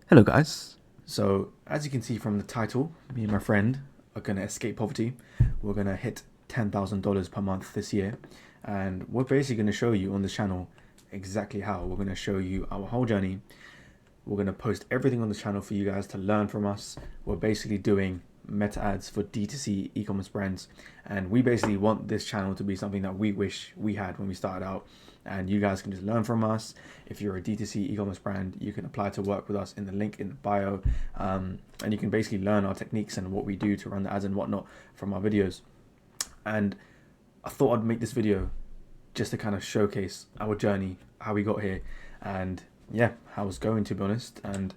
Hello guys. So as you can see from the title, me and my friend are going to escape poverty. We're going to hit $10,000 per month this year, and we're basically going to show you on the channel exactly how. We're going to show you our whole journey. We're going to post everything on the channel for you guys to learn from us. We're basically doing meta ads for D2C e-commerce brands, and we basically want this channel to be something that we wish we had when we started out, and you guys can just learn from us. If you're a D2C e-commerce brand, you can apply to work with us in the link in the bio, and you can basically learn our techniques and what we do to run the ads and whatnot from our videos. And I thought I'd make this video just to kind of showcase our journey, how we got here, and yeah, how it's going, to be honest. And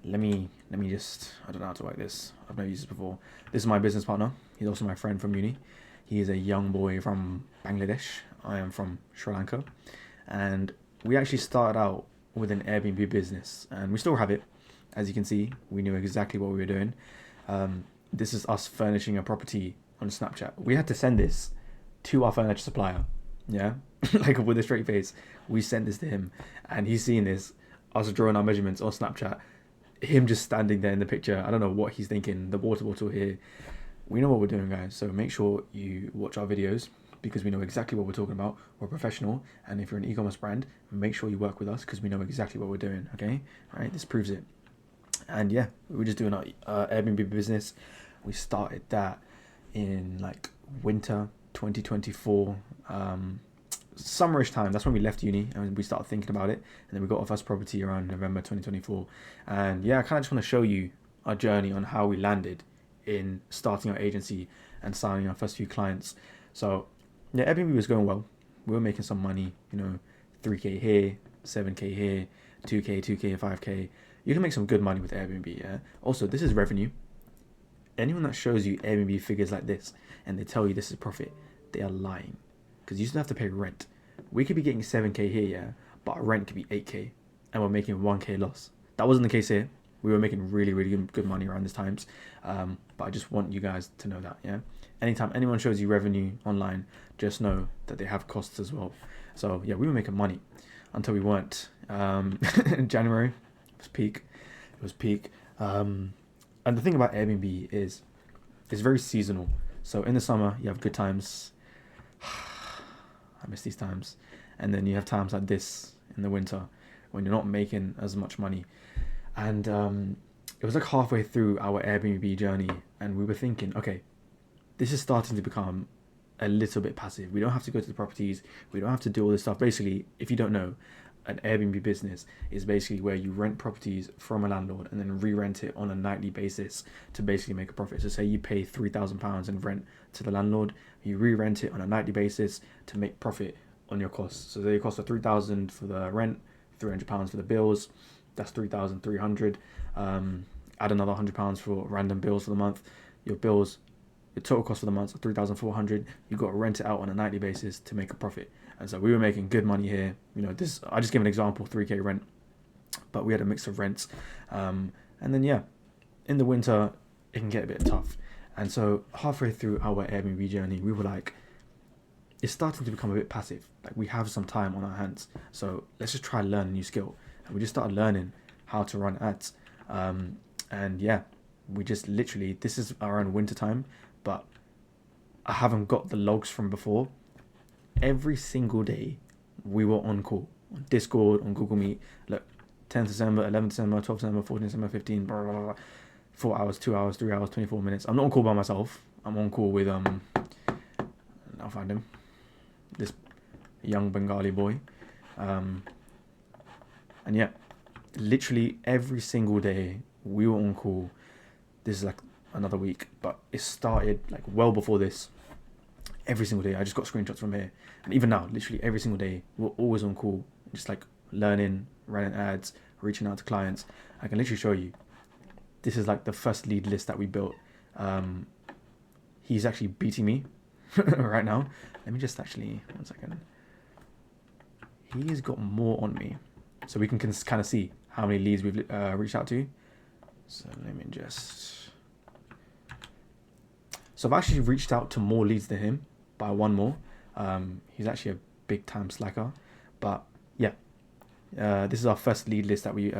let me just, I don't know how to work this. I've never used this before. This is my business partner. He's also my friend from uni. He is a young boy from Bangladesh. I am from Sri Lanka. And we actually started out with an Airbnb business, and we still have it. As you can see, we knew exactly what we were doing. This is us furnishing a property on Snapchat. We had to send this to our furniture supplier. Yeah, like with a straight face. We sent this to him, and he's seeing this, us drawing our measurements on Snapchat, him just standing there in the picture. I don't know what he's thinking. The water bottle here. We know what we're doing, guys. So make sure you watch our videos because we know exactly what we're talking about. We're professional, and if you're an e-commerce brand, make sure you work with us because we know exactly what we're doing. Okay, right? This proves it. And yeah, we're just doing our Airbnb business. We started that in like winter 2024. Summerish time. That's when we left uni and we started thinking about it, and then we got our first property around November 2024. And yeah, I kind of just want to show you our journey on how we landed in starting our agency and signing our first few clients. So yeah, Airbnb was going well. We were making some money, 3k here, 7k here, 2k, 2k, 5k. You can make some good money with Airbnb. Yeah, also this is revenue. Anyone that shows you Airbnb figures like this and they tell you this is profit, they are lying, because you still have to pay rent. We could be getting 7k here, yeah, but our rent could be 8k, and we're making 1k loss. That wasn't the case here. We were making really, really good money around these times. But I just want you guys to know that, yeah. Anytime anyone shows you revenue online, just know that they have costs as well. So yeah, we were making money until we weren't. In January, it was peak. It was peak. And the thing about Airbnb is it's very seasonal. So in the summer, you have good times. I miss these times. And then you have times like this in the winter when you're not making as much money. And it was like halfway through our Airbnb journey, and we were thinking, okay, this is starting to become a little bit passive. We don't have to go to the properties. We don't have to do all this stuff. Basically, if you don't know, an Airbnb business is basically where you rent properties from a landlord and then re-rent it on a nightly basis to basically make a profit. So say you pay £3,000 in rent to the landlord, you re-rent it on a nightly basis to make profit on your costs. So your costs are £3,000 for the rent, £300 for the bills. That's 3,300. Add another £100 for random bills for the month. Your bills, your total cost for the month are 3,400. You've got to rent it out on a nightly basis to make a profit. And so we were making good money here. This, I just give an example, 3k rent, but we had a mix of rents. And then yeah, in the winter it can get a bit tough. And so halfway through our Airbnb journey, we were like, it's starting to become a bit passive. Like, we have some time on our hands, so let's just try and learn a new skill. And we just started learning how to run ads. And yeah, we just literally, this is around winter time, but I haven't got the logs from before. Every single day we were on call on Discord, on Google Meet. Look, 10th December, 11th December, 12th December, 14th December, 15, blah, blah, blah, 4 hours, 2 hours, 3 hours, 24 minutes. I'm not on call by myself. I'm on call with I'll find him, this young Bengali boy. And yeah, literally every single day we were on call. This is like another week, but it started like well before this. Every single day, I just got screenshots from here, and even now, literally every single day, we're always on call, just like learning, running ads, reaching out to clients. I can literally show you. This is like the first lead list that we built. He's actually beating me right now. Let me just actually, 1 second. He's got more on me, so we can kind of see how many leads we've reached out to. So let me just. So I've actually reached out to more leads than him by one more. He's actually a big time slacker, but yeah, this is our first lead list that we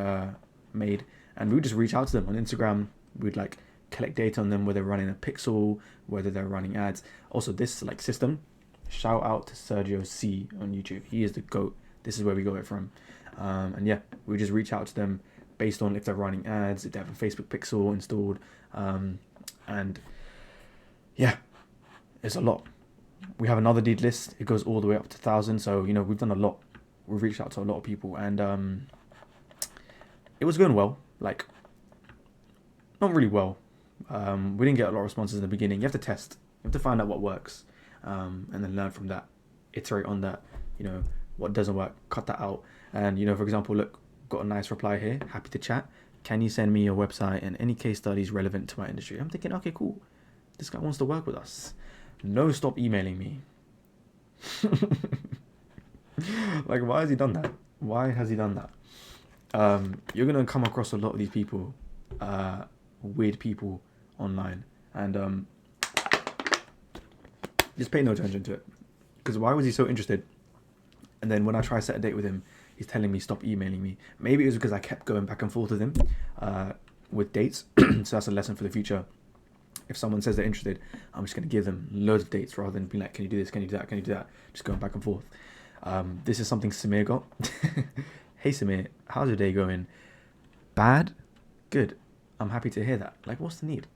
made, and we would just reach out to them on Instagram. We'd like collect data on them, whether they're running a pixel, whether they're running ads. Also, this like system, shout out to Sergio C on YouTube. He is the GOAT. This is where we got it from. And yeah, we just reach out to them based on if they're running ads, if they have a Facebook pixel installed. And yeah, it's a lot. We have another lead list. It goes all the way up to 1,000. So, you know, we've done a lot. We've reached out to a lot of people, and it was going well. Like, not really well. We didn't get a lot of responses in the beginning. You have to test. You have to find out what works, and then learn from that. Iterate on that. You know, what doesn't work, cut that out. And, you know, for example, look, got a nice reply here. Happy to chat. Can you send me your website and any case studies relevant to my industry? I'm thinking, okay, cool. This guy wants to work with us. No, stop emailing me. Like, why has he done that? Why has he done that? You're going to come across a lot of these people, weird people online, and just pay no attention to it. Because why was he so interested? And then when I try to set a date with him, he's telling me stop emailing me. Maybe it was because I kept going back and forth with him with dates. So that's a lesson for the future. If someone says they're interested, I'm just going to give them loads of dates rather than being like, can you do this, can you do that, can you do that? Just going back and forth. This is something Samir got. Hey Samir, how's your day going? Bad? Good. I'm happy to hear that. Like, what's the need?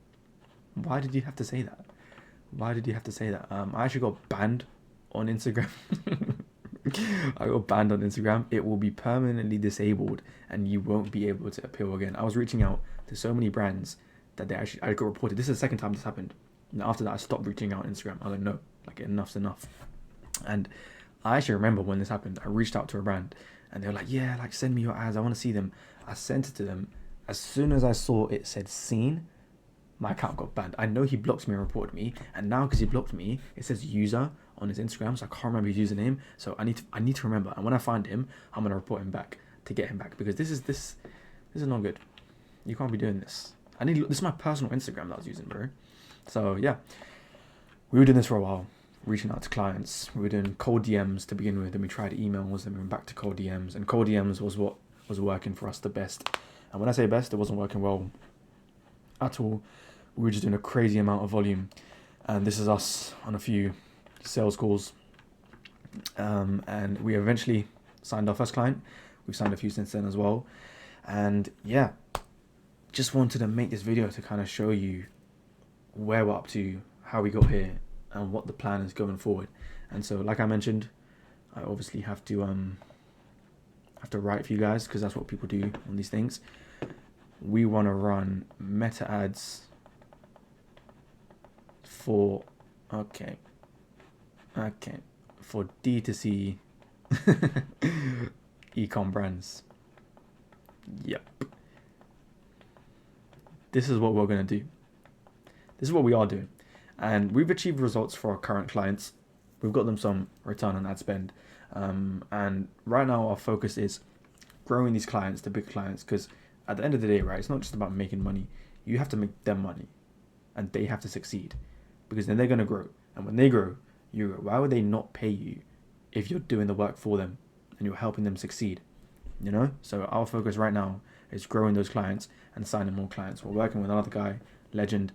Why did you have to say that? Why did you have to say that? I actually got banned on Instagram. I got banned on Instagram. It will be permanently disabled and you won't be able to appeal again. I was reaching out to so many brands that I got reported. This is the second time this happened. And after that, I stopped reaching out on Instagram. I was like, no, like enough's enough. And I actually remember when this happened, I reached out to a brand and they were like, yeah, like send me your ads. I want to see them. I sent it to them. As soon as I saw it said seen, my account got banned. I know he blocked me and reported me. And now because he blocked me, it says user on his Instagram. So I can't remember his username. So I need to remember. And when I find him, I'm going to report him back to get him back. Because this is not good. You can't be doing this. This is my personal Instagram that I was using, bro. So yeah, we were doing this for a while, reaching out to clients. We were doing cold DMs to begin with, then we tried emails, then we went back to cold DMs, and cold DMs was what was working for us the best. And when I say best, it wasn't working well at all. We were just doing a crazy amount of volume, and this is us on a few sales calls, and we eventually signed our first client. We've signed a few since then as well, and yeah. Just wanted to make this video to kind of show you where we're up to, how we got here, and what the plan is going forward. And so, like I mentioned, I obviously have to write for you guys because that's what people do on these things. We want to run meta ads for for D2C e-com brands. Yep. This is what we're going to do. This is what we are doing. And we've achieved results for our current clients. We've got them some return on ad spend. And right now our focus is growing these clients to big clients, because at the end of the day, right, it's not just about making money. You have to make them money and they have to succeed, because then they're going to grow. And when they grow, you grow. Why would they not pay you if you're doing the work for them and you're helping them succeed? You know? So our focus right now is growing those clients and signing more clients. We're working with another guy, Legend.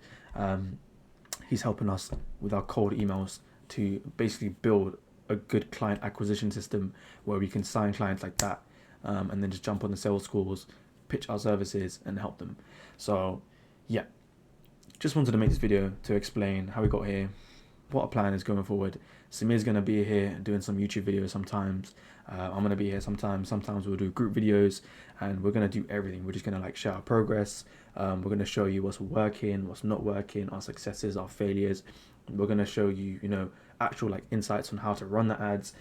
He's helping us with our cold emails to basically build a good client acquisition system where we can sign clients like that, and then just jump on the sales calls, pitch our services and help them. So yeah, just wanted to make this video to explain how we got here, what our plan is going forward. Samir's going to be here doing some YouTube videos sometimes. I'm going to be here sometimes. Sometimes we'll do group videos, and we're going to do everything. We're just going to like share our progress. We're going to show you what's working, what's not working, our successes, our failures. We're going to show you, you know, actual like insights on how to run the ads,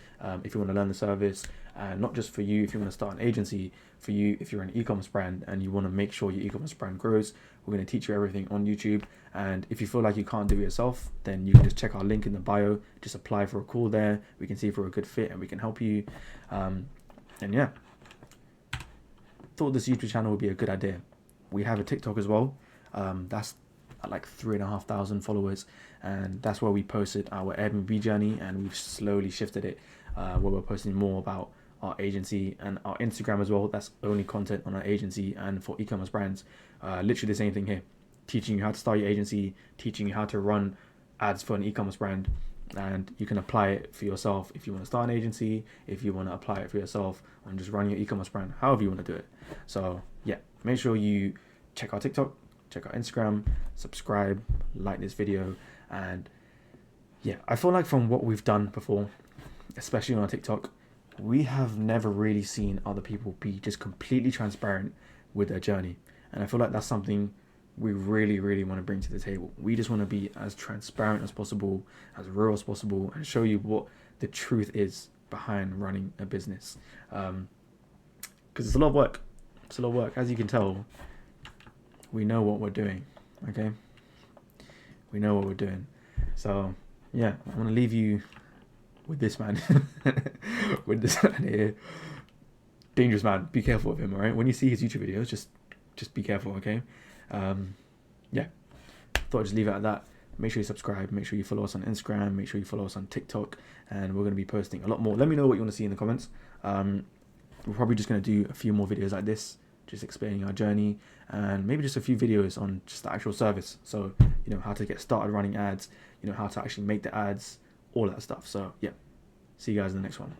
if you want to learn the service, and not just for you if you want to start an agency, for you if you're an e-commerce brand and you want to make sure your e-commerce brand grows. We're going to teach you everything on YouTube. And if you feel like you can't do it yourself, then you can just check our link in the bio, just apply for a call there. We can see if we're a good fit and we can help you. And yeah, thought this YouTube channel would be a good idea. We have a TikTok as well. That's at like 3,500 followers, and that's where we posted our Airbnb journey, and we've slowly shifted it where we're posting more about our agency and our Instagram as well. That's only content on our agency and for e-commerce brands. Literally the same thing here, teaching you how to start your agency, teaching you how to run ads for an e-commerce brand, and you can apply it for yourself if you want to start an agency, if you want to apply it for yourself and just run your e-commerce brand, however you want to do it. So yeah, make sure you check our TikTok, check our Instagram, subscribe, like this video. And yeah, I feel like from what we've done before, especially on our TikTok, we have never really seen other people be just completely transparent with their journey. And I feel like that's something we really, really want to bring to the table. We just want to be as transparent as possible, as real as possible, and show you what the truth is behind running a business. Because it's a lot of work. It's a lot of work. As you can tell, we know what we're doing, okay? We know what we're doing. So yeah, I want to leave you with this man. With this man here. Dangerous man. Be careful of him, alright? When you see his YouTube videos, just be careful, okay? Yeah, thought I'd just leave it at that. Make sure you subscribe, make sure you follow us on Instagram, make sure you follow us on TikTok, and we're going to be posting a lot more. Let me know what you want to see in the comments. We're probably just going to do a few more videos like this, just explaining our journey, and maybe just a few videos on just the actual service. So, you know, how to get started running ads, you know, how to actually make the ads, all that stuff. So yeah, see you guys in the next one.